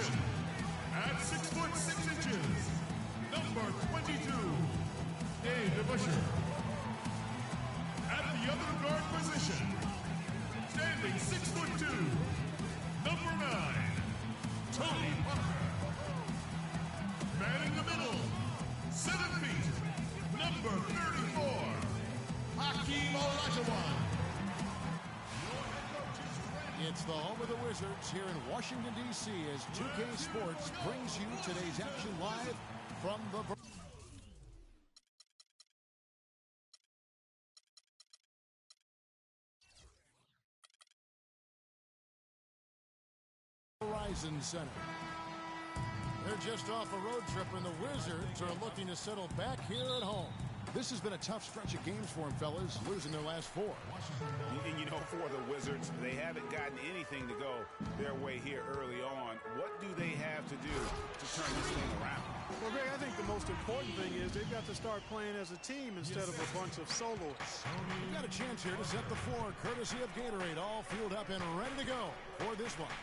position, at 6'6", number 22, Devereux. At the other guard position, standing 6'2", number 9, Tony Parker. Manning the middle, 7 feet, number 34, Hakeem Olajuwon. It's the home of the Wizards here in Washington, D.C. as 2K Sports brings you today's action live from the Verizon Center. They're just off a road trip, and the Wizards are looking to settle back here at home. This has been a tough stretch of games for them, fellas, losing their last 4. And you know, for the Wizards, they haven't gotten anything to go their way here early on. What do they have to do to turn this thing around? Well, Greg, I think the most important thing is they've got to start playing as a team instead of a bunch of soloists. We've got a chance here to set the floor, courtesy of Gatorade, all fueled up and ready to go for this one.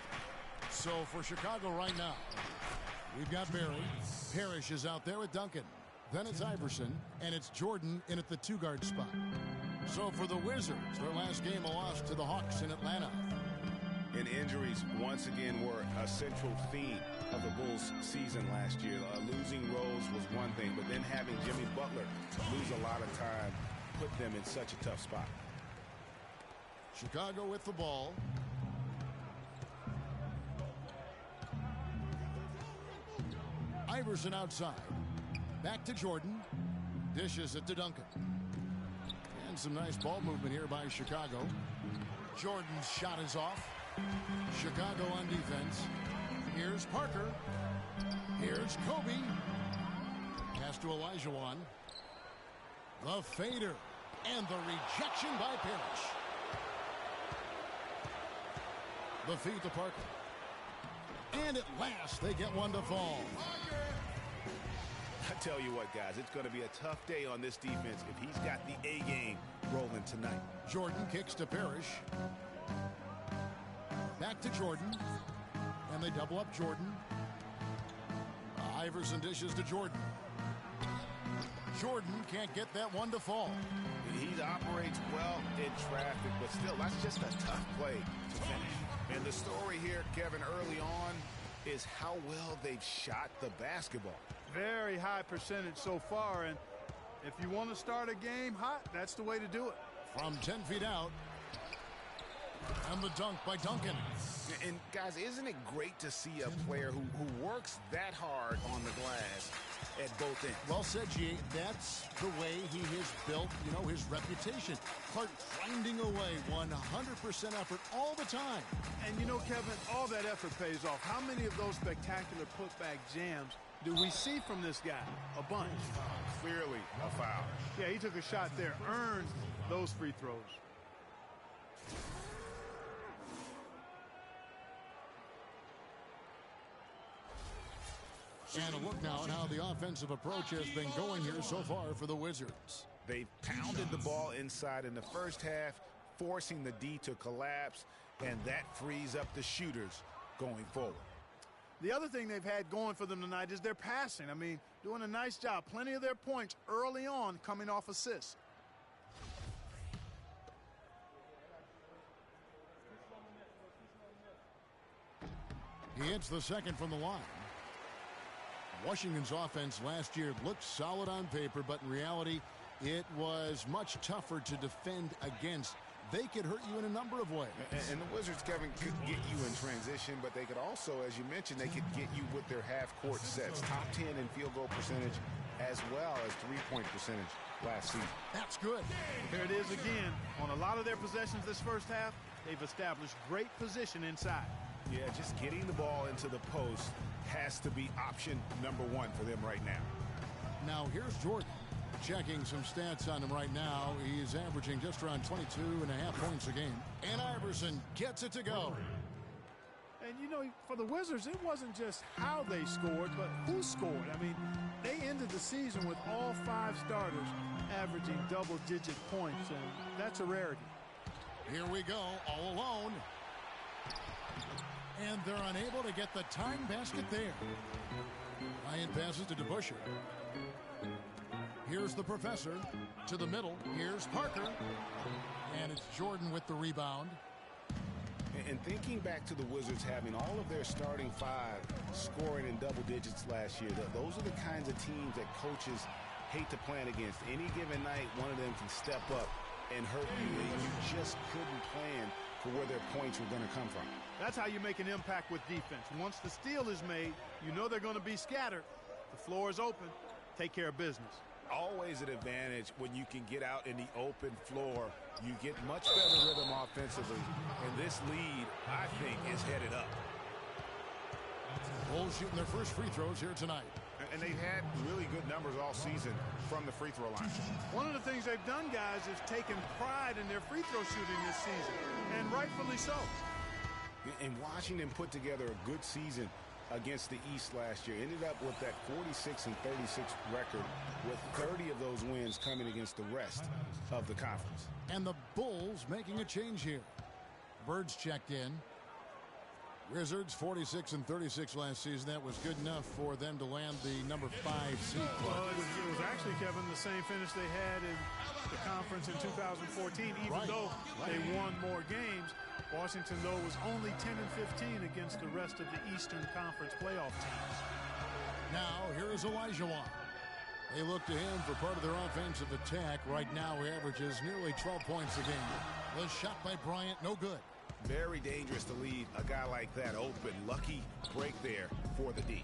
So for Chicago right now, we've got Barry. Parrish is out there with Duncan. Then it's Iverson, and it's Jordan in at the 2-guard spot. So for the Wizards, their last game a loss to the Hawks in Atlanta. And injuries, once again, were a central theme of the Bulls' season last year. Losing Rose was one thing, but then having Jimmy Butler lose a lot of time put them in such a tough spot. Chicago with the ball. Iverson outside. Back to Jordan. Dishes it to Duncan. And some nice ball movement here by Chicago. Jordan's shot is off. Chicago on defense. Here's Parker. Here's Kobe. Pass to Olajuwon. The fader. And the rejection by Parrish. The feed to Parker. And at last, they get one to fall. I tell you what, guys, it's going to be a tough day on this defense if he's got the A game rolling tonight. Jordan kicks to Parrish. Back to Jordan. And they double up Jordan. Iverson dishes to Jordan. Jordan can't get that one to fall. He operates well in traffic, but still, that's just a tough play to finish. And the story here, Kevin, early on is how well they've shot the basketball. Very high percentage so far, and if you want to start a game hot, that's the way to do it. From 10 feet out, and the dunk by Duncan. And guys, isn't it great to see a player who works that hard on the glass at both ends? Well said, G. That's the way he has built, his reputation. Clark grinding away, 100% effort all the time. And Kevin, all that effort pays off. How many of those spectacular putback jams do we see from this guy? A bunch. Clearly a foul. Yeah, he took a shot there, earned those free throws. And a look now at how the offensive approach has been going here so far for the Wizards. They've pounded the ball inside in the first half, forcing the D to collapse, and that frees up the shooters going forward. The other thing they've had going for them tonight is their passing. I mean, doing a nice job. Plenty of their points early on coming off assists. He hits the second from the line. Washington's offense last year looked solid on paper, but in reality, it was much tougher to defend against. They could hurt you in a number of ways. And the Wizards, Kevin, could get you in transition, but they could also, as you mentioned, they could get you with their half-court sets. Top 10 in field goal percentage as well as three-point percentage last season. That's good. There it is again. On a lot of their possessions this first half, they've established great position inside. Yeah, just getting the ball into the post has to be option number one for them right now. Now here's Jordan. Checking some stats on him right now. He's averaging just around 22.5 points a game. And Iverson gets it to go. And, for the Wizards, it wasn't just how they scored, but who scored. I mean, they ended the season with all 5 starters averaging double-digit points, and that's a rarity. Here we go, all alone. And they're unable to get the tying basket there. Ryan passes to Devereux. Here's the professor to the middle. Here's Parker. And it's Jordan with the rebound. And thinking back to the Wizards having all of their starting five scoring in double digits last year, those are the kinds of teams that coaches hate to plan against. Any given night, one of them can step up and hurt you. You just couldn't plan for where their points were going to come from. That's how you make an impact with defense. Once the steal is made, you know they're going to be scattered. The floor is open. Take care of business. Always an advantage when you can get out in the open floor. You get much better rhythm offensively, and this lead, I think, is headed up. Bulls shooting their first free throws here tonight. And they've had really good numbers all season from the free throw line. One of the things they've done, guys, is taken pride in their free throw shooting this season, and rightfully so. And watching them put together a good season against the East last year, ended up with that 46-36 record, with 30 of those wins coming against the rest of the conference. And the Bulls making a change here. Bird's checked in. Wizards 46-36 last season. That was good enough for them to land the number 5 seed. Well, it was actually, Kevin, the same finish they had in the conference in 2014, even though they won more games. Washington, though, was only 10-15 against the rest of the Eastern Conference playoff teams. Now, here is Olajuwon. They look to him for part of their offensive attack. Right now, he averages nearly 12 points a game. The shot by Bryant, no good. Very dangerous to leave a guy like that open. Lucky break there for the D.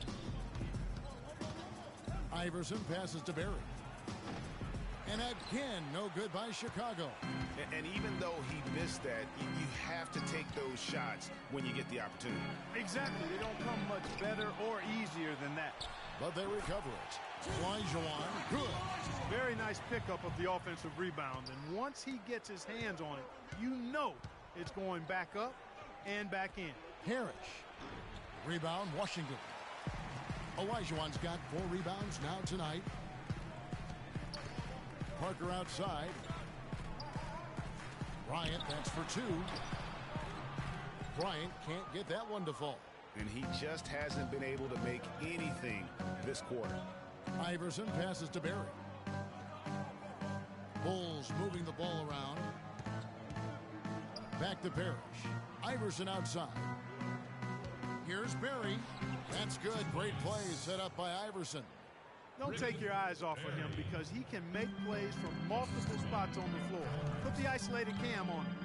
Iverson passes to Barry. And again, no good by Chicago. And even though he missed that, you have to take those shots when you get the opportunity. Exactly. They don't come much better or easier than that. But they recover it. Olajuwon, good. Very nice pickup of the offensive rebound. And once he gets his hands on it, you know it's going back up and back in. Parrish. Rebound, Washington. Olajuwon's got 4 rebounds now tonight. Parker outside. Bryant, that's for 2. Bryant can't get that one to fall. And he just hasn't been able to make anything this quarter. Iverson passes to Barry. Bulls moving the ball around. Back to Parrish. Iverson outside. Here's Barry. That's good. Great play set up by Iverson. Don't take your eyes off of him because he can make plays from multiple spots on the floor. Put the isolated cam on him.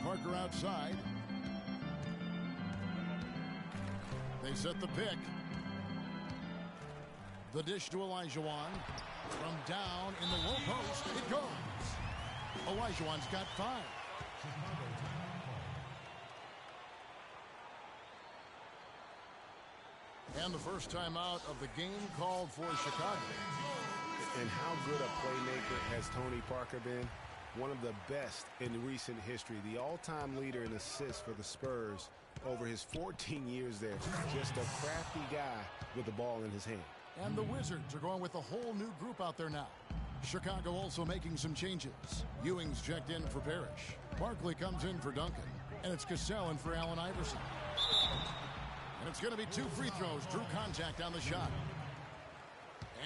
Parker outside. They set the pick. The dish to Olajuwon. From down in the low post, it goes. Olajuwon's got 5. And the first time out of the game called for Chicago. And how good a playmaker has Tony Parker been? One of the best in recent history. The all-time leader in assists for the Spurs over his 14 years there. Just a crafty guy with the ball in his hand. And the Wizards are going with a whole new group out there now. Chicago also making some changes. Ewing's checked in for Parrish. Barkley comes in for Duncan. And it's Cassell in for Allen Iverson. And it's going to be 2 free throws. Drew contact on the shot.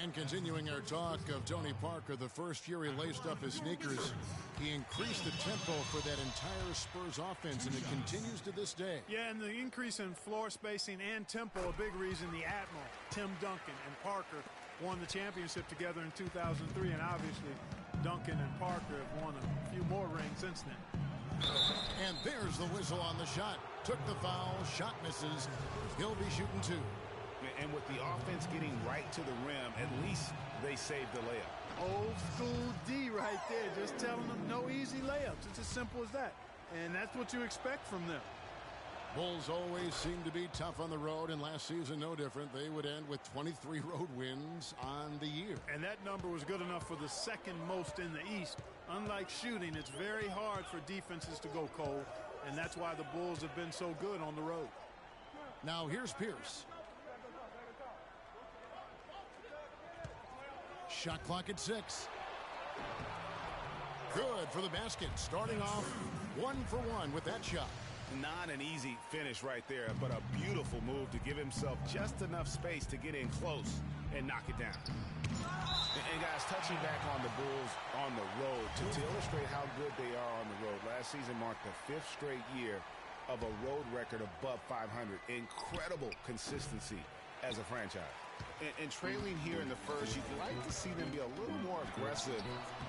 And continuing our talk of Tony Parker, the first year he laced up his sneakers, he increased the tempo for that entire Spurs offense, and it continues to this day. Yeah, and the increase in floor spacing and tempo, a big reason the Admiral, Tim Duncan, and Parker won the championship together in 2003, and obviously Duncan and Parker have won a few more rings since then. And there's the whistle on the shot. Took the foul, shot misses. He'll be shooting 2. And with the offense getting right to the rim, at least they saved the layup. Old school D right there, just telling them no easy layups. It's as simple as that. And that's what you expect from them. Bulls always seem to be tough on the road, and last season no different. They would end with 23 road wins on the year. And that number was good enough for the second most in the East. Unlike shooting, it's very hard for defenses to go cold, and that's why the Bulls have been so good on the road. Now here's Pierce. Shot clock at 6. Good for the basket. Starting off 1 for 1 with that shot. Not an easy finish right there, but a beautiful move to give himself just enough space to get in close and knock it down. And guys, touching back on the Bulls on the road to illustrate how good they are on the road. Last season marked the 5th straight year of a road record above 500. Incredible consistency as a franchise. And trailing here in the first, you'd like to see them be a little more aggressive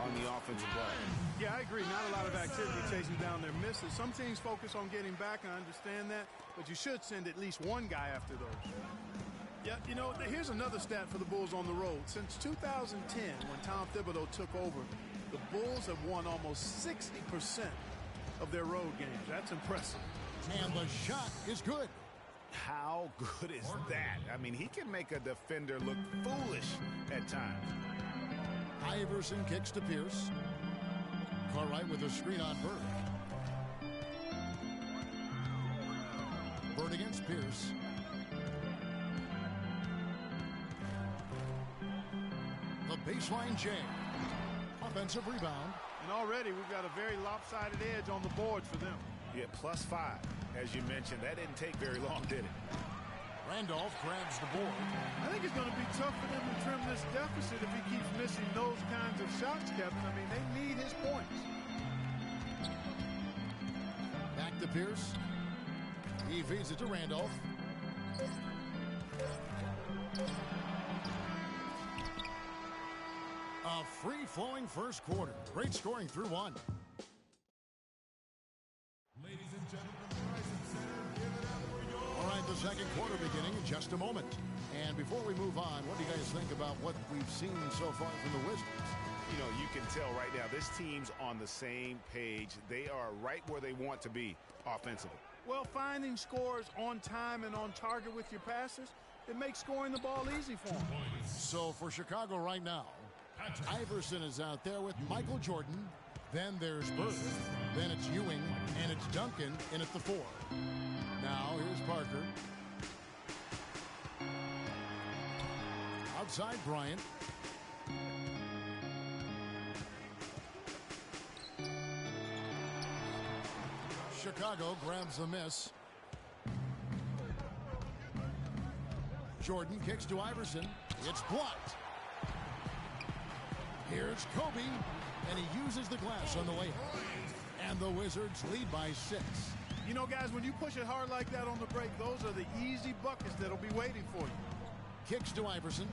on the offensive glass. Yeah, I agree. Not a lot of activity chasing down their misses. Some teams focus on getting back. I understand that. But you should send at least one guy after those. Yeah, you know, here's another stat for the Bulls on the road. Since 2010, when Tom Thibodeau took over, the Bulls have won almost 60% of their road games. That's impressive. And the shot is good. How good is that? I mean, he can make a defender look foolish at times. Iverson kicks to Pierce. Cartwright with a screen on Bird. Bird against Pierce. The baseline J. Offensive rebound. And already we've got a very lopsided edge on the boards for them. Yeah, +5. As you mentioned, that didn't take very long, did it? Randolph grabs the board. I think it's going to be tough for them to trim this deficit if he keeps missing those kinds of shots, Kevin. I mean, they need his points. Back to Pierce. He feeds it to Randolph. A free-flowing first quarter. Great scoring through one. Ladies and gentlemen, Rising Center, give it up for your... All right, the second quarter beginning in just a moment. And before we move on, what do you guys think about what we've seen so far from the Wizards? You know, you can tell right now this team's on the same page. They are right where they want to be offensively. Well, finding scores on time and on target with your passes, it makes scoring the ball easy for them. So for Chicago right now, Iverson is out there with Michael Jordan. Then there's Bird. Then it's Ewing. And it's Duncan in at the 4. Now here's Parker. Outside Bryant. Chicago grabs the miss. Jordan kicks to Iverson. It's blocked. Here's Kobe, and he uses the glass on the way. And the Wizards lead by 6. You know, guys, when you push it hard like that on the break, those are the easy buckets that'll be waiting for you. Kicks to Iverson.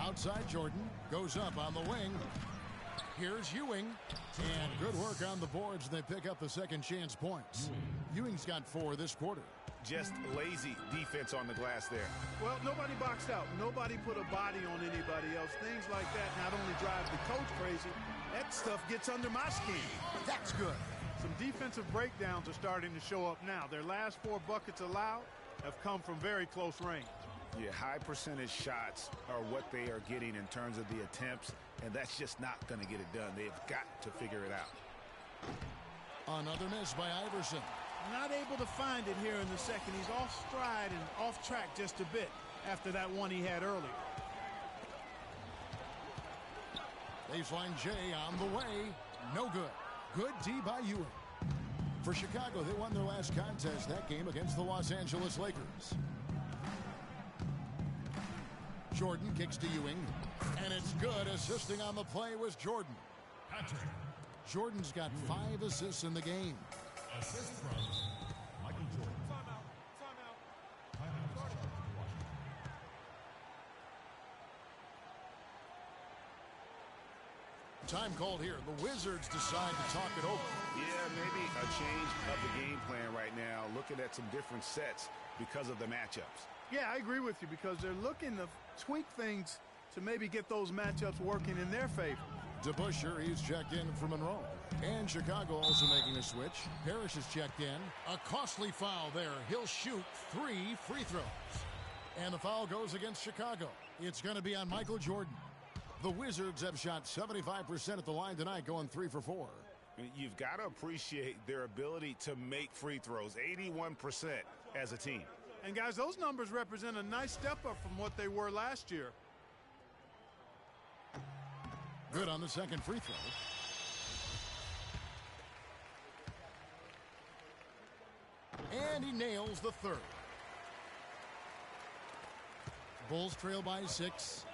Outside Jordan. Goes up on the wing. Here's Ewing. And good work on the boards. They pick up the second chance points. Ewing's got 4 this quarter. Just lazy defense on the glass there. Well, nobody boxed out. Nobody put a body on anybody else. Things like that not only drive the coach crazy, that stuff gets under my skin. That's good. Some defensive breakdowns are starting to show up now. Their last 4 buckets allowed have come from very close range. Yeah, high percentage shots are what they are getting in terms of the attempts, and that's just not going to get it done. They've got to figure it out. Another miss by Iverson. Not able to find it here in the second. He's off stride and off track just a bit after that one he had earlier. Baseline J on the way. No good. Good D by Ewing. For Chicago, they won their last contest, that game against the Los Angeles Lakers. Jordan kicks to Ewing. And it's good. Assisting on the play was Jordan. Patrick. Jordan's got 5 assists in the game. Assist from Michael Jordan. Timeout. Time called here. The Wizards decide to talk it over. Yeah, maybe a change of the game plan right now, looking at some different sets because of the matchups. Yeah, I agree with you because they're looking to tweak things to maybe get those matchups working in their favor. DeBuscher, he's checked in for Monroe. And Chicago also making a switch. Parrish is checked in. A costly foul there. He'll shoot 3 free throws. And the foul goes against Chicago. It's going to be on Michael Jordan. The Wizards have shot 75% at the line tonight, going 3 for 4. You've got to appreciate their ability to make free throws, 81% as a team. And guys, those numbers represent a nice step up from what they were last year. Good on the second free throw. And he nails the third. Bulls trail by 6.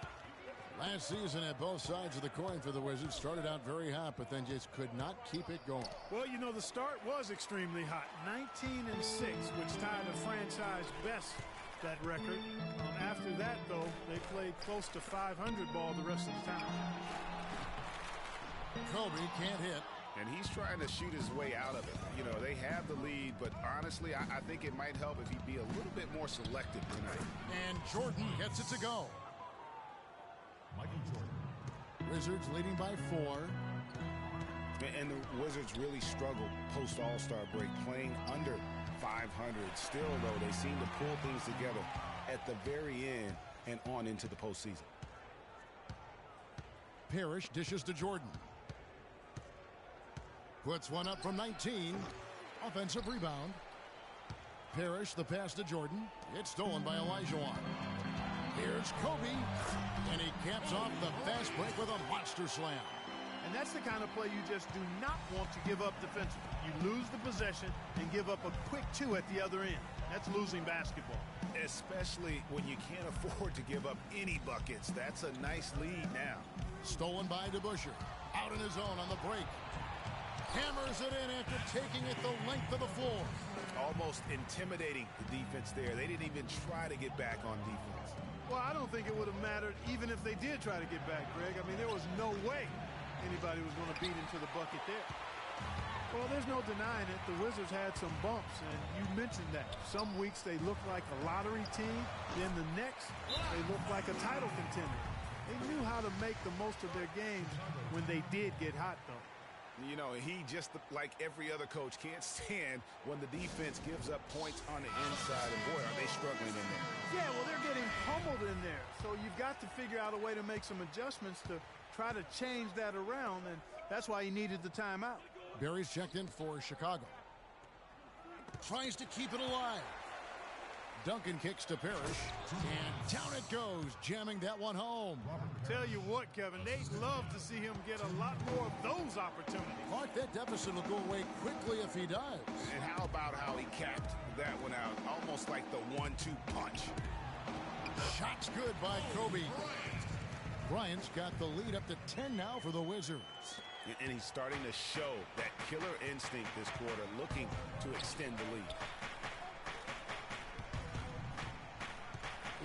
Last season at both sides of the coin for the Wizards. Started out very hot, but then just could not keep it going. Well, you know, the start was extremely hot. 19-6, which tied a franchise best, that record. After that, though, they played close to 500 ball the rest of the time. Kobe can't hit. And he's trying to shoot his way out of it. You know, they have the lead, but honestly, I think it might help if he'd be a little bit more selective tonight. And Jordan gets it to go. Wizards leading by 4. And the Wizards really struggled post All-Star break, playing under 500. Still, though, they seem to pull things together at the very end and on into the postseason. Parrish dishes to Jordan. Puts one up from 19. Offensive rebound. Parrish the pass to Jordan. It's stolen by Olajuwon. Here's Kobe. And he caps off the fast break with a monster slam. And that's the kind of play you just do not want to give up defensively. You lose the possession and give up a quick 2 at the other end. That's losing basketball. Especially when you can't afford to give up any buckets. That's a nice lead now. Stolen by DeBusschere. Out in his own on the break. Hammers it in after taking it the length of the floor. Almost intimidating the defense there. They didn't even try to get back on defense. Well, I don't think it would have mattered even if they did try to get back, Greg. I mean, there was no way anybody was going to beat him to the bucket there. Well, there's no denying it. The Wizards had some bumps, and you mentioned that. Some weeks they looked like a lottery team. Then the next, they looked like a title contender. They knew how to make the most of their games when they did get hot, though. You know, he just, like every other coach, can't stand when the defense gives up points on the inside. And, boy, are they struggling in there. Yeah, well, they're getting pummeled in there. So you've got to figure out a way to make some adjustments to try to change that around, and that's why he needed the timeout. Barry's checked in for Chicago. Tries to keep it alive. Duncan kicks to Parrish, and down it goes, jamming that one home. Tell you what, Kevin, they'd love to see him get a lot more of those opportunities. Mark, that deficit will go away quickly if he does. And how about how he capped that one out, almost like the 1-2 punch. Shot's good by Kobe. Bryant's got the lead up to 10 now for the Wizards. And he's starting to show that killer instinct this quarter, looking to extend the lead.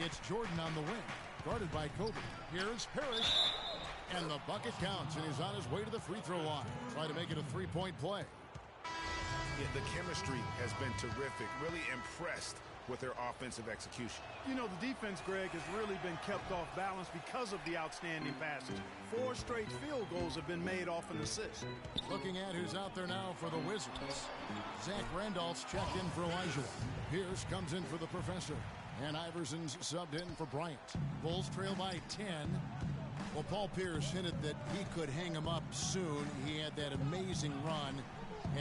It's Jordan on the wing, guarded by Kobe. Here's Parrish, and the bucket counts, and he's on his way to the free throw line. Try to make it a three-point play. Yeah, the chemistry has been terrific. Really impressed with their offensive execution. You know, the defense, Greg, has really been kept off balance because of the outstanding passes. 4 straight field goals have been made off an assist. Looking at who's out there now for the Wizards. Zach Randolph's checked in for Olajuwon. Pierce comes in for the professor. And Iverson's subbed in for Bryant. Bulls trail by 10. Well, Paul Pierce hinted that he could hang him up soon. He had that amazing run.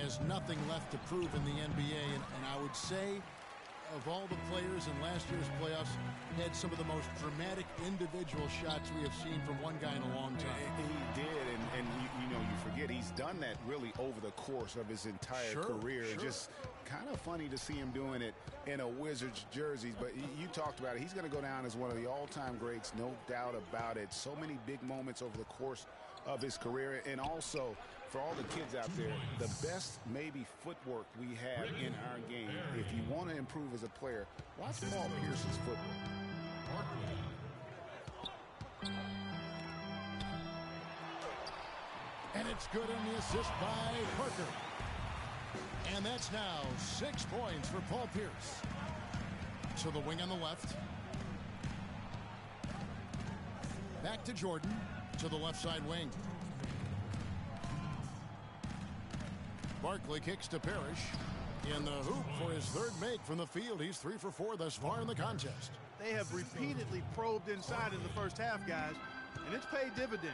Has nothing left to prove in the NBA. And I would say, of all the players in last year's playoffs, had some of the most dramatic individual shots we have seen from one guy in a long time. He did, and you know, you forget he's done that really over the course of his entire career. Sure. Just kind of funny to see him doing it in a Wizards jersey. But you talked about it. He's going to go down as one of the all-time greats, no doubt about it. So many big moments over the course of his career. And also, for all the kids out there, the best maybe footwork we have in our game. If you want to improve as a player, watch Paul Pierce's footwork. And it's good on the assist by Parker. And that's now 6 points for Paul Pierce. To the wing on the left. Back to Jordan. To the left side wing. Barkley kicks to Parrish. In the hoop for his third make from the field. He's 3 for 4 thus far in the contest. They have repeatedly probed inside in the first half, guys, and it's paid dividends.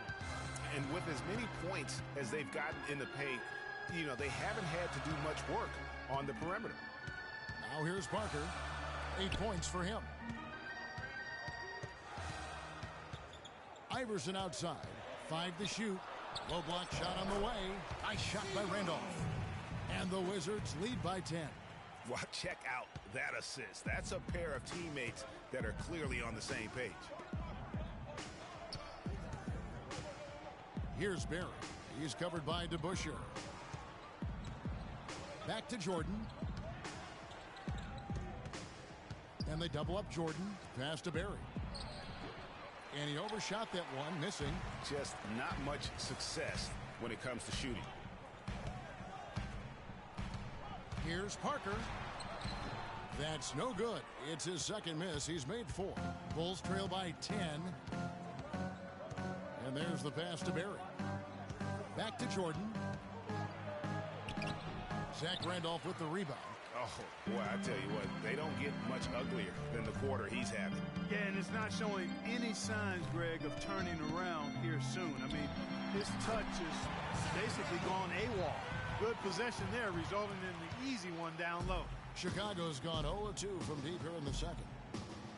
And with as many points as they've gotten in the paint, you know, they haven't had to do much work on the perimeter. Now here's Parker. 8 points for him. Iverson outside. 5 to shoot. Low block shot on the way. Nice shot by Randolph. And the Wizards lead by 10. Well, check out that assist. That's a pair of teammates that are clearly on the same page. Here's Barry. He's covered by DeBusschere. Back to Jordan. And they double up Jordan. Pass to Barry. And he overshot that one, missing. Just not much success when it comes to shooting. Here's Parker. That's no good. It's his second miss. He's made 4. Bulls trail by 10. And there's the pass to Barry. Back to Jordan. Zach Randolph with the rebound. Oh, boy, I tell you what, they don't get much uglier than the quarter he's having. Yeah, and it's not showing any signs, Greg, of turning around here soon. I mean, his touch is basically gone AWOL. Good possession there, resulting in the easy one down low. Chicago's gone 0-2 from deep here in the second.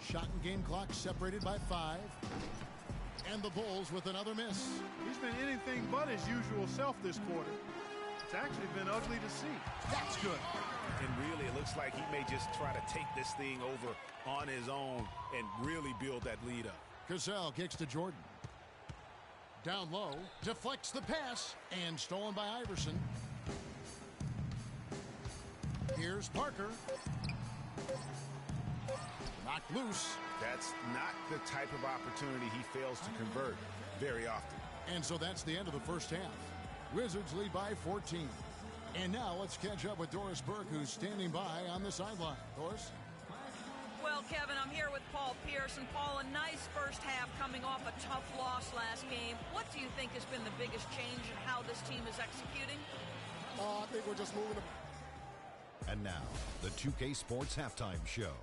Shot and game clock separated by 5. And the Bulls with another miss. He's been anything but his usual self this quarter. It's actually been ugly to see. That's good. And really, it looks like he may just try to take this thing over on his own and really build that lead up. Cassell kicks to Jordan. Down low, deflects the pass, and stolen by Iverson. Here's Parker. Knocked loose. That's not the type of opportunity he fails to convert very often. And so that's the end of the first half. Wizards lead by 14. And now let's catch up with Doris Burke, who's standing by on the sideline. Doris? Well, Kevin, I'm here with Paul Pierce. And Paul, a nice first half coming off a tough loss last game. What do you think has been the biggest change in how this team is executing? I think we're just moving the... And now, the 2K Sports Halftime Show.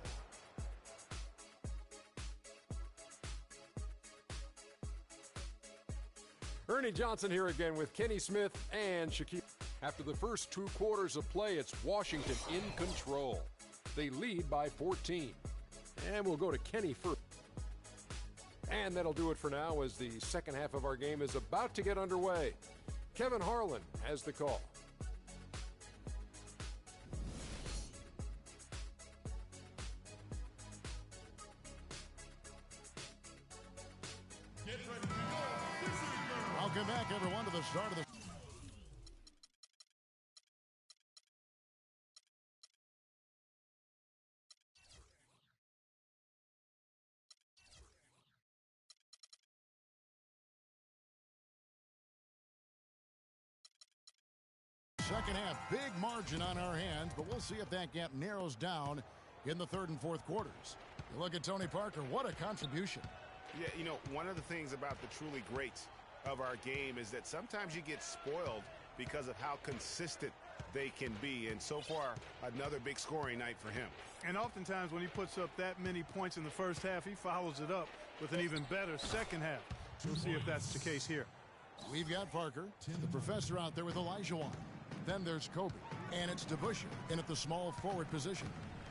Ernie Johnson here again with Kenny Smith and Shaquille. After the first 2 quarters of play, it's Washington in control. They lead by 14. And we'll go to Kenny first. And that'll do it for now as the second half of our game is about to get underway. Kevin Harlan has the call. Get ready to go. This is the Welcome back, everyone, to the start of the... Second half, big margin on our hands, but we'll see if that gap narrows down in the third and fourth quarters. You look at Tony Parker, what a contribution. Yeah, you know, one of the things about the truly greats of our game is that sometimes you get spoiled because of how consistent they can be. And so far, another big scoring night for him. And oftentimes when he puts up that many points in the first half, he follows it up with an even better second half. We'll see if that's the case here. We've got Parker, the professor out there with Olajuwon. Then there's Kobe, and it's DeBusschere in at the small forward position.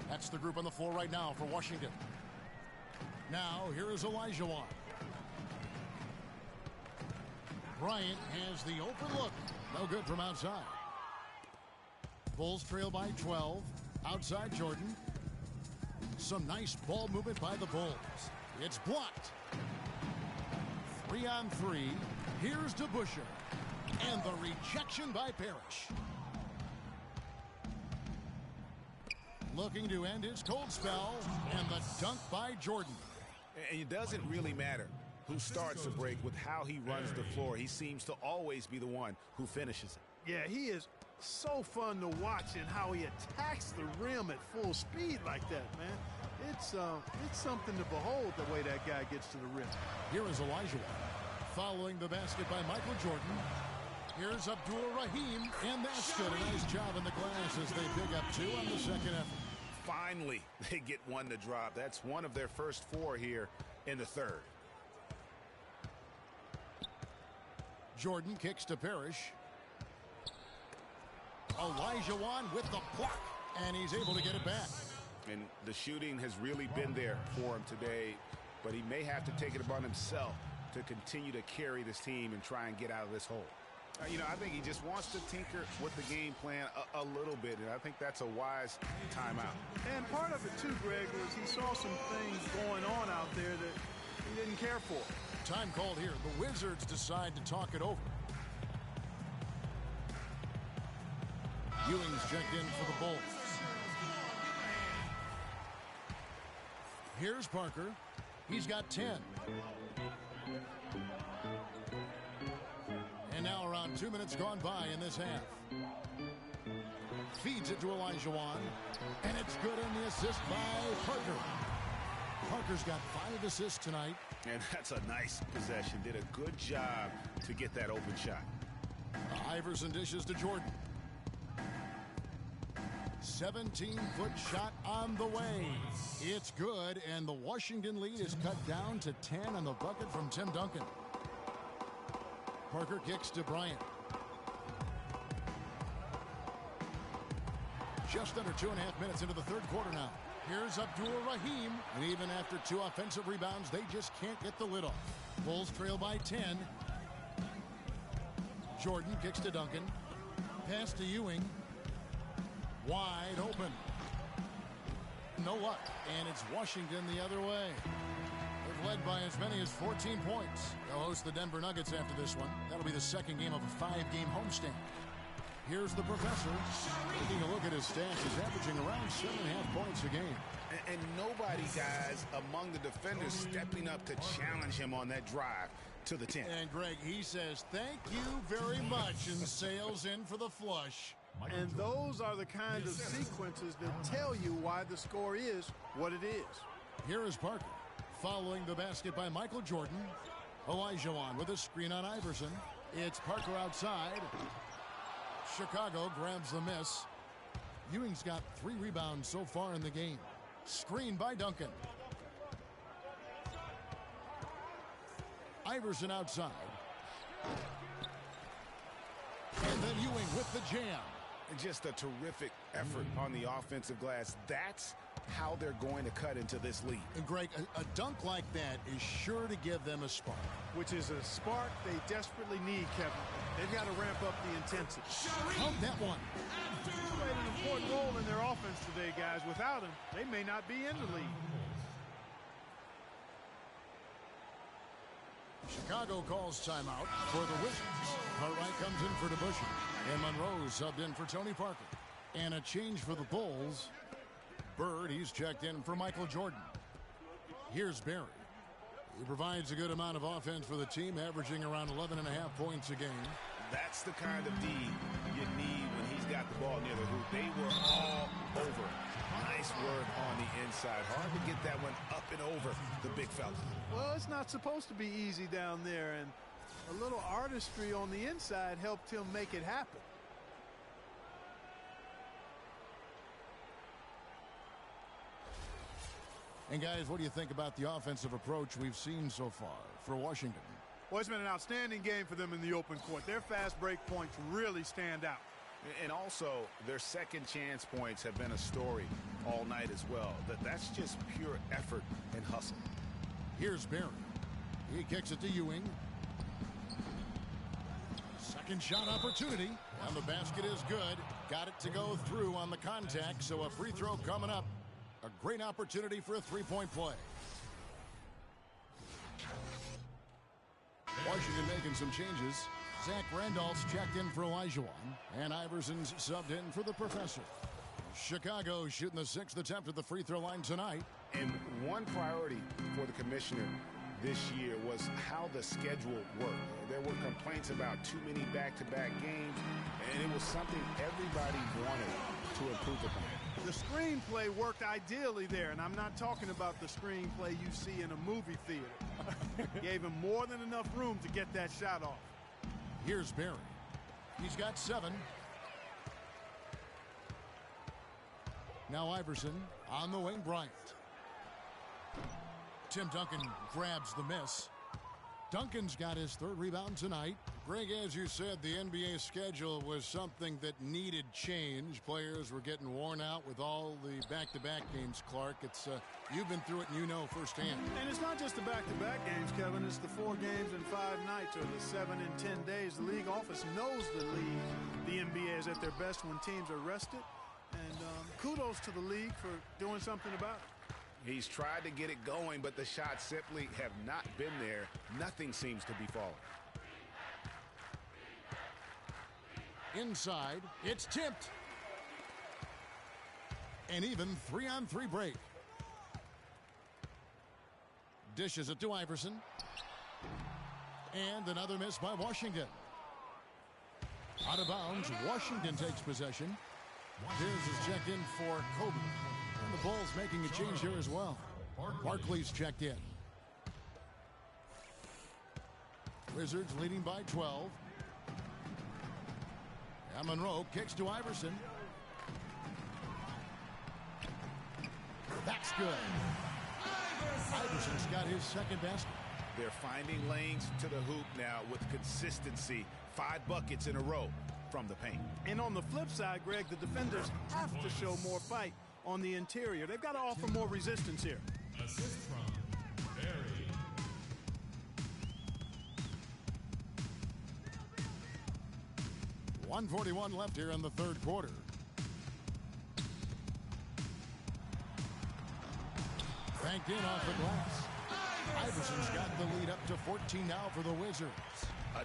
That's the group on the floor right now for Washington. Now, here is Olajuwon. Bryant has the open look. No good from outside. Bulls trail by 12. Outside Jordan. Some nice ball movement by the Bulls. It's blocked. 3-on-3. Here's DeBusschere. And the rejection by Parrish. Looking to end his cold spell. And the dunk by Jordan. And it doesn't really matter who starts the break with how he runs the floor. He seems to always be the one who finishes it. Yeah, he is so fun to watch in how he attacks the rim at full speed like that, man. It's something to behold the way that guy gets to the rim. Here is Olajuwon. Following the basket by Michael Jordan. Here's Abdul-Rahim, and that's good. A nice job in the glass as they pick up 2 on the second effort. Finally, they get one to drop. That's one of their first 4 here in the third. Jordan kicks to Parrish. Olajuwon with the block, and he's able to get it back. And the shooting has really been there for him today, but he may have to take it upon himself to continue to carry this team and try and get out of this hole. I think he just wants to tinker with the game plan a little bit, and I think that's a wise timeout. And part of it, too, Greg, was he saw some things going on out there that he didn't care for. Time called here. The Wizards decide to talk it over. Ewing's checked in for the Bulls. Here's Parker. He's got 10. And now around 2 minutes gone by in this half. Feeds it to Olajuwon. And it's good in the assist by Parker. Parker's got 5 assists tonight. And that's a nice possession. Did a good job to get that open shot. Iverson dishes to Jordan. 17-foot shot on the way. It's good, and the Washington lead is cut down to 10 on the bucket from Tim Duncan. Parker kicks to Bryant. Just under 2.5 minutes into the third quarter now. Here's Abdul-Rahim, and even after 2 offensive rebounds, they just can't get the lid off. Bulls trail by 10. Jordan kicks to Duncan. Pass to Ewing. Wide open. No luck, and it's Washington the other way. They've led by as many as 14 points. They'll host the Denver Nuggets after this one. That'll be the second game of a 5-game homestand. Here's the professor. Taking a look at his stats, he's averaging around 7.5 points a game. And nobody, guys, among the defenders stepping up to challenge him on that drive to the 10. And, Greg, he says, thank you very much, and sails in for the flush. And those are the kind of sequences that tell you why the score is what it is. Here is Parker. Following the basket by Michael Jordan. Olajuwon with a screen on Iverson. It's Parker outside. Chicago grabs the miss. Ewing's got 3 rebounds so far in the game. Screen by Duncan. Iverson outside. And then Ewing with the jam. Just a terrific effort on the offensive glass. That's how they're going to cut into this lead. And Greg, a dunk like that is sure to give them a spark. Which is a spark they desperately need, Kevin. They've got to ramp up the intensity. Count that one. He's played an important role in their offense today, guys. Without him, they may not be in the lead. Chicago calls timeout for the Wizards. Cartwright comes in for DeBusschere. And Monroe subbed in for Tony Parker. And a change for the Bulls. Bird, he's checked in for Michael Jordan. Here's Barry. He provides a good amount of offense for the team, averaging around 11.5 points a game. That's the kind of D you need when he's got the ball near the hoop. They were all over. Nice work on the inside. Hard to get that one up and over the big fella. Well, it's not supposed to be easy down there, and a little artistry on the inside helped him make it happen. And guys, what do you think about the offensive approach we've seen so far for Washington? Well, it's been an outstanding game for them in the open court. Their fast break points really stand out. And also, their second chance points have been a story all night as well. That's just pure effort and hustle. Here's Barry. He kicks it to Ewing. Second shot opportunity. And the basket is good. Got it to go through on the contact, so a free throw coming up. A great opportunity for a three-point play. Washington making some changes. Zach Randolph's checked in for Olajuwon, and Iverson's subbed in for the professor. Chicago shooting the 6th attempt at the free throw line tonight. And one priority for the commissioner this year was how the schedule worked. There were complaints about too many back-to-back games, and it was something everybody wanted to improve upon. The screenplay worked ideally there, and I'm not talking about the screenplay you see in a movie theater. Gave him more than enough room to get that shot off. Here's Barry. He's got 7. Now Iverson on the wing, Bryant. Tim Duncan grabs the miss. Duncan's got his third rebound tonight. Greg, as you said, the NBA schedule was something that needed change. Players were getting worn out with all the back-to-back games, Clark. You've been through it and you know firsthand. And it's not just the back-to-back games, Kevin. It's the 4 games in 5 nights or the 7 in 10 days. The league office knows the NBA is at their best when teams are rested. And kudos to the league for doing something about it. He's tried to get it going, but the shots simply have not been there. Nothing seems to be falling. Inside, it's tipped. An even 3-on-3 break. Dishes it to Iverson. And another miss by Washington. Out of bounds, Washington takes possession. Pierce is checked in for Kobe. And the Bulls making a change here as well. Barkley's checked in. Wizards leading by 12. And Monroe kicks to Iverson. That's good. Iverson's got his second basket. They're finding lanes to the hoop now with consistency. 5 buckets in a row from the paint. And on the flip side, Greg, the defenders have to show more fight on the interior. They've got to offer more resistance here. Assist from Barry. .141 left here in the third quarter. Banked in off the glass. Iverson's got the lead up to 14 now for the Wizards.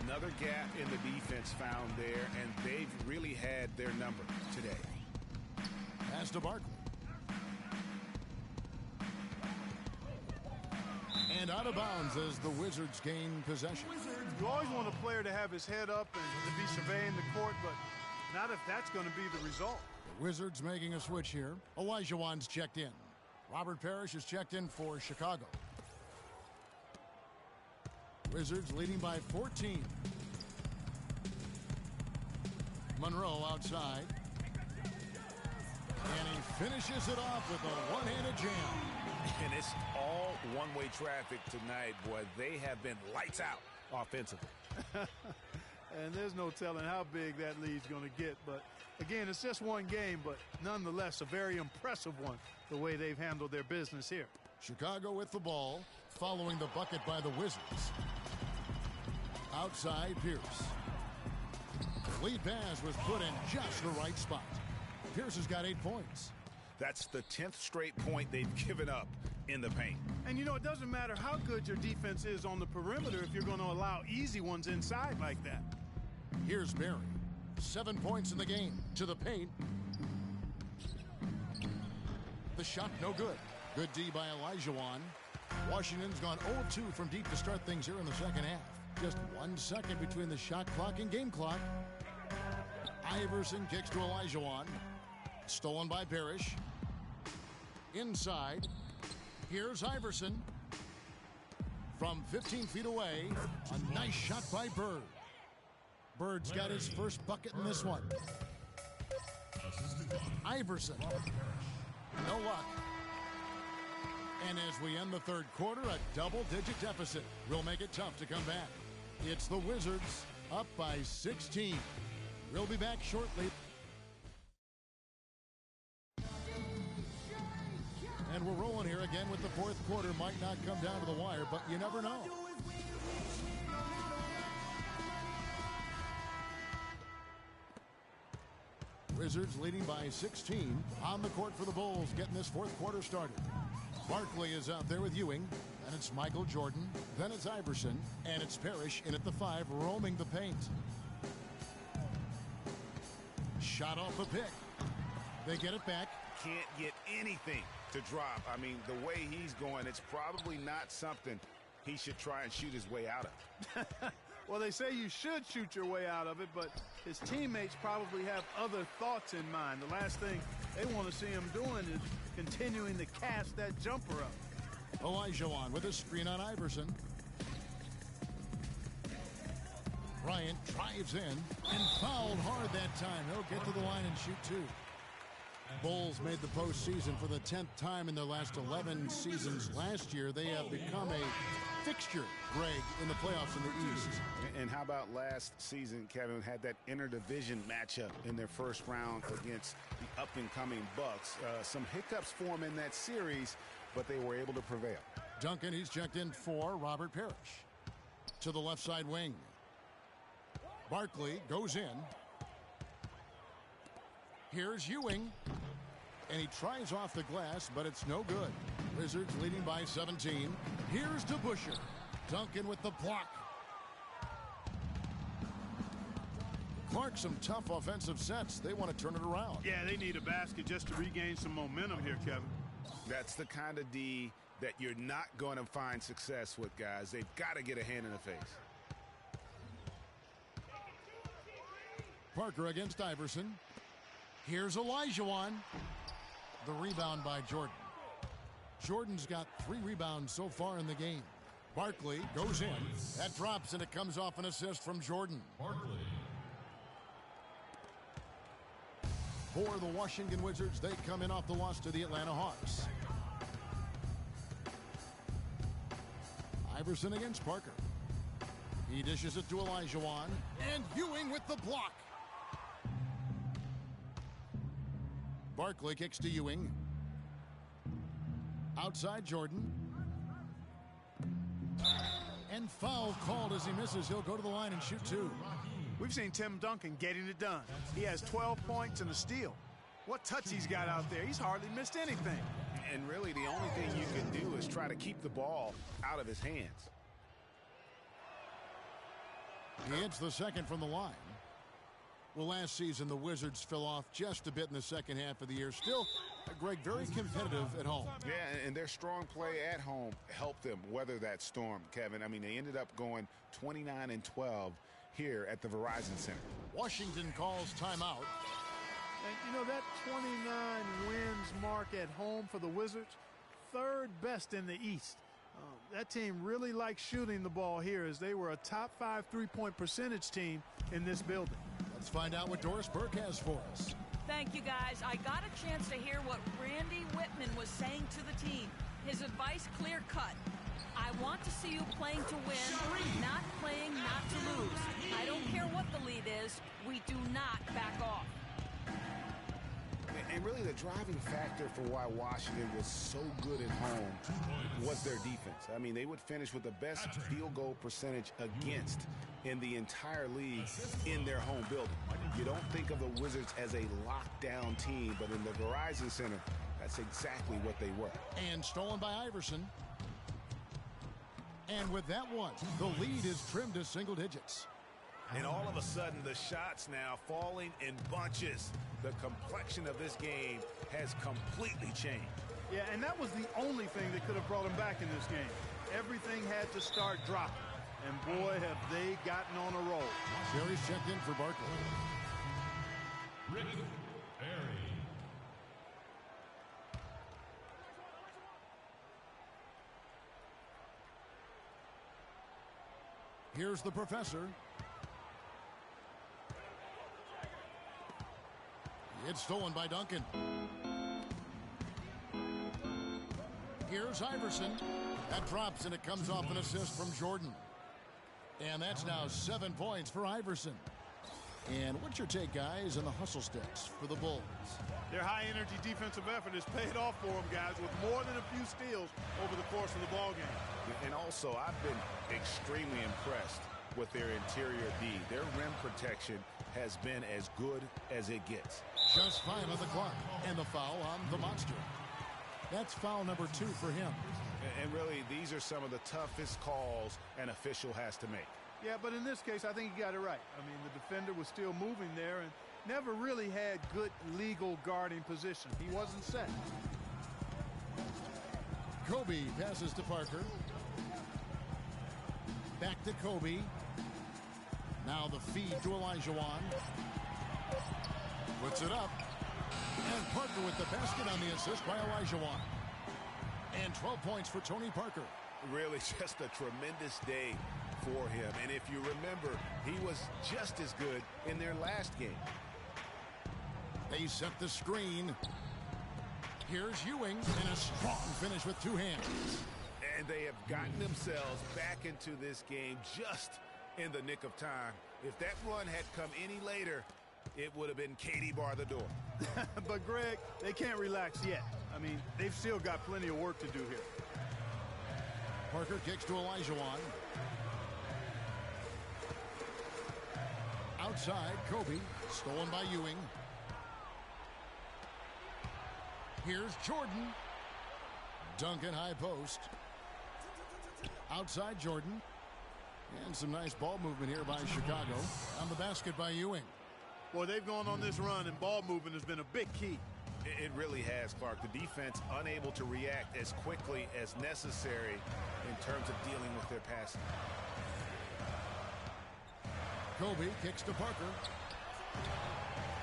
Another gap in the defense found there, and they've really had their number today. Pass to Barkley. And out of bounds as the Wizards gain possession. You always want a player to have his head up and to be surveying the court, but not if that's going to be the result. The Wizards making a switch here. Olajuwon's checked in. Robert Parrish is checked in for Chicago. Wizards leading by 14. Monroe outside. And he finishes it off with a one-handed jam. And it's all one-way traffic tonight, boy. They have been lights out offensively. And there's no telling how big that lead's going to get. But, again, it's just one game, but nonetheless a very impressive one, the way they've handled their business here. Chicago with the ball, following the bucket by the Wizards. Outside, Pierce. The lead pass was put in just the right spot. Pierce has got 8 points. That's the 10th straight point they've given up in the paint. And, you know, it doesn't matter how good your defense is on the perimeter if you're going to allow easy ones inside like that. Here's Barry. 7 points in the game. To the paint. The shot no good. Good D by Olajuwon. Washington's gone 0-2 from deep to start things here in the second half. Just 1 second between the shot clock and game clock. Iverson kicks to Olajuwon. Stolen by Parrish. Inside. Here's Iverson. From 15 feet away. A nice shot by Bird. Bird's got his first bucket in this one. Iverson. No luck. And as we end the third quarter, a double-digit deficit will make it tough to come back. It's the Wizards up by 16. We'll be back shortly. And we're rolling here again with the fourth quarter. Might not come down to the wire, but you never know. Wizards leading by 16 on the court for the Bulls, getting this fourth quarter started. Barkley is out there with Ewing, and it's Michael Jordan, then it's Iverson, and it's Parrish in at the 5, roaming the paint. Shot off the pick. They get it back. Can't get anything to drop. I mean, the way he's going, it's probably not something he should try and shoot his way out of. Well, they say you should shoot your way out of it, but his teammates probably have other thoughts in mind. The last thing they want to see him doing is continuing to cast that jumper up. Olajuwon with a screen on Iverson. Bryant drives in and fouled hard that time. He'll get to the line and shoot 2. Bulls made the postseason for the 10th time in their last 11 seasons. Last year, they have become a fixture, Greg, in the playoffs in the East. And how about last season, Kevin, had that interdivision matchup in their first round against the up-and-coming Bucks. Some hiccups for them in that series, but they were able to prevail. Duncan, he's checked in for Robert Parrish. To the left side wing. Barkley goes in. Here's Ewing. And he tries off the glass, but it's no good. Wizards leading by 17. Here's DeBusschere. Duncan with the block. Clark, some tough offensive sets. They want to turn it around. Yeah, they need a basket just to regain some momentum here, Kevin. That's the kind of D that you're not going to find success with, guys. They've got to get a hand in the face. Parker against Iverson. Here's Olajuwon. The rebound by Jordan. Jordan's got 3 rebounds so far in the game. Barkley goes in. That drops, and it comes off an assist from Jordan. For the Washington Wizards, they come in off the loss to the Atlanta Hawks. Iverson against Parker. He dishes it to Olajuwon. And Ewing with the block. Barkley kicks to Ewing. Outside Jordan. And foul called as he misses. He'll go to the line and shoot 2. We've seen Tim Duncan getting it done. He has 12 points and a steal. What touch he's got out there. He's hardly missed anything. And really the only thing you can do is try to keep the ball out of his hands. He hits the second from the line. Well, last season, the Wizards fell off just a bit in the second half of the year. Still, Greg, very competitive at home. Yeah, and their strong play at home helped them weather that storm, Kevin. I mean, they ended up going 29-12 here at the Verizon Center. Washington calls timeout. And, you know, that 29 wins mark at home for the Wizards, 3rd best in the East. That team really likes shooting the ball here, as they were a top 5 3-point percentage team in this building. Let's find out what Doris Burke has for us. Thank you, guys. I got a chance to hear what Randy Whitman was saying to the team. His advice clear-cut. I want to see you playing to win, not playing not to lose. I don't care what the lead is. We do not back off. And really the driving factor for why Washington was so good at home was their defense. I mean, they would finish with the best field goal percentage against in the entire league in their home building. You don't think of the Wizards as a lockdown team, but in the Verizon Center, that's exactly what they were. And stolen by Iverson. And with that one, the lead is trimmed to single digits. And all of a sudden, the shots now falling in bunches. The complexion of this game has completely changed. Yeah, and that was the only thing that could have brought him back in this game. Everything had to start dropping. And boy, have they gotten on a roll. Sherry's checked in for Barkley. Rick Barry. Here's the professor. It's stolen by Duncan. Here's Iverson. That drops, and it comes off an assist from Jordan. And that's now 7 points for Iverson. And what's your take, guys, on the hustle sticks for the Bulls? Their high-energy defensive effort has paid off for them, guys, with more than a few steals over the course of the ballgame. And also, I've been extremely impressed with their interior D. Their rim protection has been as good as it gets. Just 5 on the clock, and the foul on the monster. That's foul number 2 for him. And really, these are some of the toughest calls an official has to make. Yeah, but in this case, I think he got it right. I mean, the defender was still moving there and never really had good legal guarding position. He wasn't set. Kobe passes to Parker. Back to Kobe. Now the feed to Olajuwon. Puts it up. And Parker with the basket on the assist by Olajuwon. And 12 points for Tony Parker. Really just a tremendous day for him. And if you remember, he was just as good in their last game. They set the screen. Here's Ewing, and a strong finish with 2 hands. And they have gotten themselves back into this game just in the nick of time. If that run had come any later, it would have been Katie bar the door. But, Greg, they can't relax yet. I mean, they've still got plenty of work to do here. Parker kicks to Olajuwon. Outside, Kobe. Stolen by Ewing. Here's Jordan. Duncan high post. Outside Jordan. And some nice ball movement here by Chicago. On the basket by Ewing. Boy, they've gone on this run, and ball movement has been a big key. It really has, Clark. The defense unable to react as quickly as necessary in terms of dealing with their passing. Kobe kicks to Parker.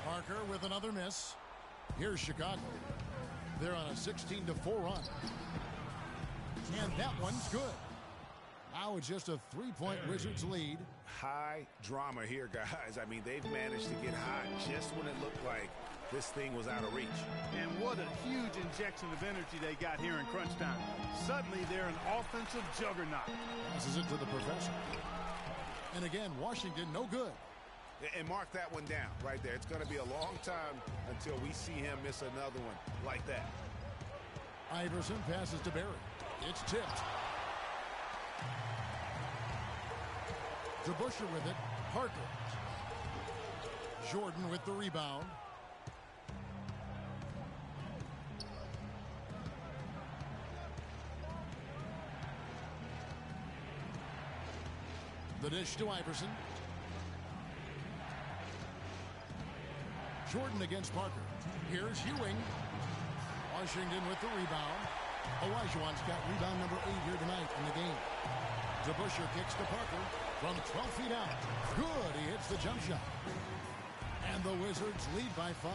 Parker with another miss. Here's Chicago. They're on a 16-4 run. And that one's good. Now it's just a three-point Wizards lead. High drama here, guys. I mean, they've managed to get hot just when it looked like this thing was out of reach. And what a huge injection of energy they got here in crunch time. Suddenly, they're an offensive juggernaut. Passes it to the professor. And again, Washington, no good. And mark that one down right there. It's going to be a long time until we see him miss another one like that. Iverson passes to Barry. It's tipped. DeBusschere with it. Parker. Jordan with the rebound. The dish to Iverson. Jordan against Parker. Here's Ewing. Washington with the rebound. Olajuwon's got rebound number 8 here tonight in the game. DeBusschere kicks to Parker from 12 feet out. Good. He hits the jump shot. And the Wizards lead by 5.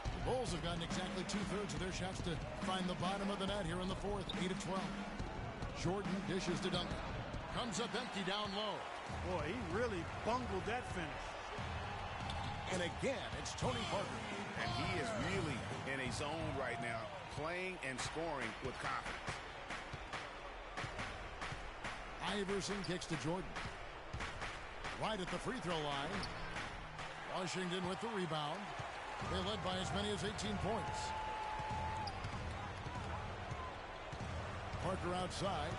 The Bulls have gotten exactly 2/3 of their shots to find the bottom of the net here in the fourth. 8-12. Jordan dishes to Duncan. Comes up empty down low. Boy, he really bungled that finish. And again, it's Tony Parker. And he is really in a zone right now, playing and scoring with confidence. Iverson kicks to Jordan. Right at the free throw line. Washington with the rebound. They led by as many as 18 points. Parker outside.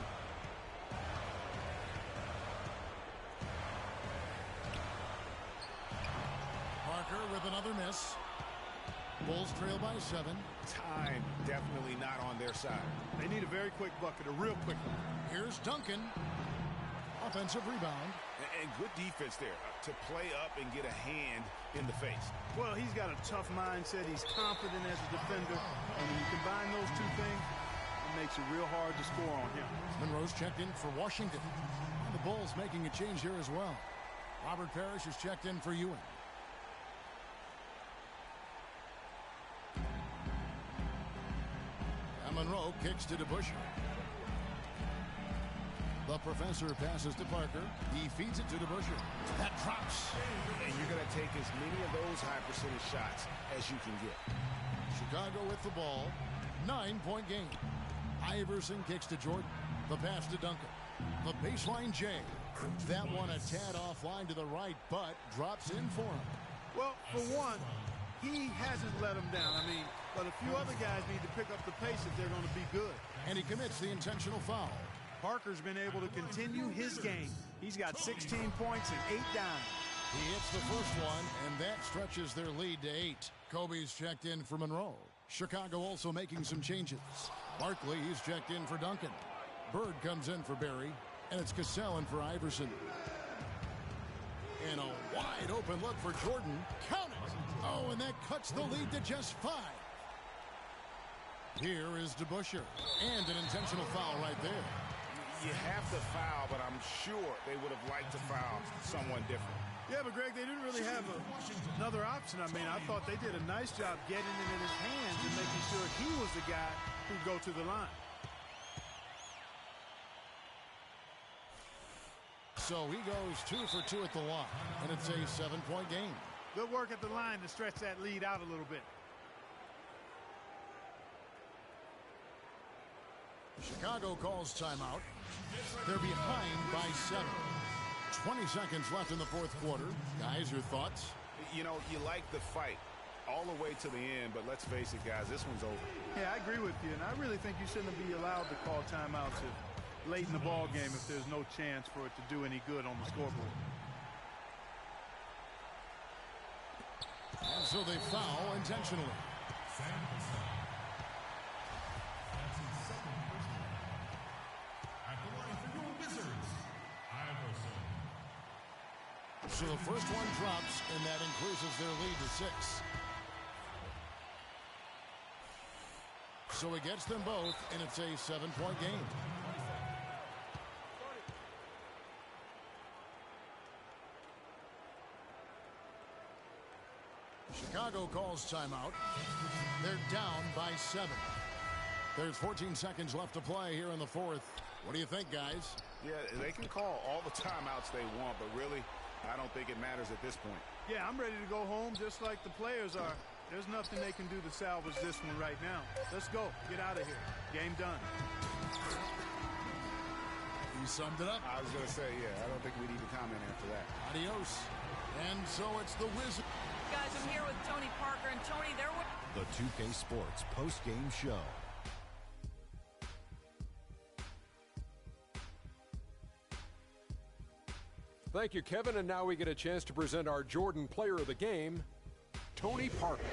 Parker with another miss. Bulls trail by 7. Time definitely not on their side. They need a very quick bucket, a real quick one. Here's Duncan. Offensive rebound. And good defense there to play up and get a hand in the face. Well, he's got a tough mindset. He's confident as a defender. And when you combine those two things, it makes it real hard to score on him. Monroe's checked in for Washington. And the Bulls making a change here as well. Robert Parrish is checked in for Ewing. Monroe kicks to DeBusschere. The professor passes to Parker. He feeds it to DeBusschere. That drops. And you're going to take as many of those high percentage shots as you can get. Chicago with the ball. 9-point game. Iverson kicks to Jordan. The pass to Duncan. The baseline J. That one a tad offline to the right, but drops in for him. Well, for one, he hasn't let him down. I mean, but a few other guys need to pick up the pace if they're going to be good. And he commits the intentional foul. Parker's been able to continue his game. He's got 16 points and 8 down. He hits the first one, and that stretches their lead to 8. Kobe's checked in for Monroe. Chicago also making some changes. Barkley, he's checked in for Duncan. Bird comes in for Barry, and it's Cassell in for Iverson. And a wide open look for Jordan. Count it! Oh, and that cuts the lead to just 5. Here is DeBusschere, and an intentional foul right there. You have to foul, but I'm sure they would have liked to foul someone different. Yeah, but Greg, they didn't really have another option. I mean, I thought they did a nice job getting it in his hands and making sure he was the guy who'd go to the line. So he goes 2 for 2 at the line, and it's a 7-point game. Good work at the line to stretch that lead out a little bit. Chicago calls timeout. They're behind by 7. 20 seconds left in the fourth quarter. Guys, your thoughts? You know, you like the fight all the way to the end, but let's face it, guys, this one's over. Yeah, I agree with you, and I really think you shouldn't be allowed to call timeouts late in the ball game if there's no chance for it to do any good on the scoreboard. And so they foul intentionally. So the first one drops, and that increases their lead to 6. So he gets them both, and it's a 7-point game. Chicago calls timeout. They're down by 7. There's 14 seconds left to play here in the fourth. What do you think, guys? Yeah, they can call all the timeouts they want, but really, I don't think it matters at this point. Yeah, I'm ready to go home just like the players are. There's nothing they can do to salvage this one right now. Let's go. Get out of here. Game done. You summed it up. I was going to say, yeah, I don't think we need to comment after that. Adios. And so it's the Wizards. Guys, I'm here with Tony Parker, and Tony, there was... The 2K Sports post-game show. Thank you, Kevin. And now we get a chance to present our Jordan Player of the Game, Tony Parker.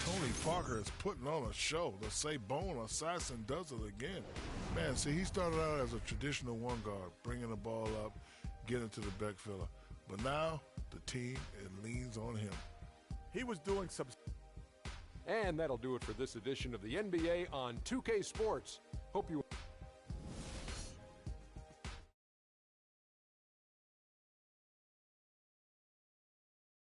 Tony Parker is putting on a show. The Sabone Assassin does it again. Man, see, he started out as a traditional one guard, bringing the ball up, getting to the back filler. But now the team, it leans on him. He was doing some... And that'll do it for this edition of the NBA on 2K Sports. Hope you...